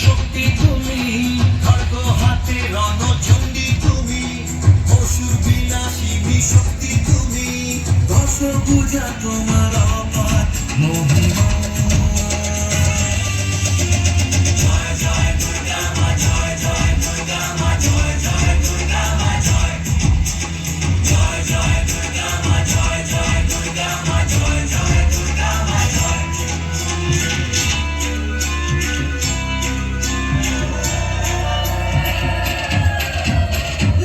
শক্তি তুমি, খড়গ হাতে রণচণ্ডী তুমি, অসুর বিনাশিনী শক্তি তুমি, দশভুজা তোমার অপার মহিমা। জয় জয় দুর্গা মা, জয় জয় দুর্গা মা, জয় জয় দুর্গা মা, জয় জয় জয় দুর্গা মা, জয় জয় দুর্গা মা, জয় জয় দুর্গা মা, জয়।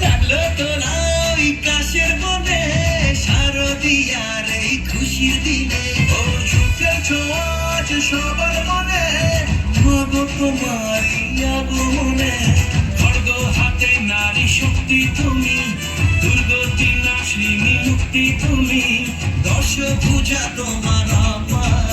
লাগলো তো না ওই কাশের বনে, শারদিয়ার এই খুশির দিনে, ও সুখের ছোঁয়াচ সবার মনে, মাগো তোমার আগমনে। খড়গ হাতে নারী শক্তি তুমি, দুর্গতি নাশিনী মুক্তি তুমি, দশভুজা তোমার অপার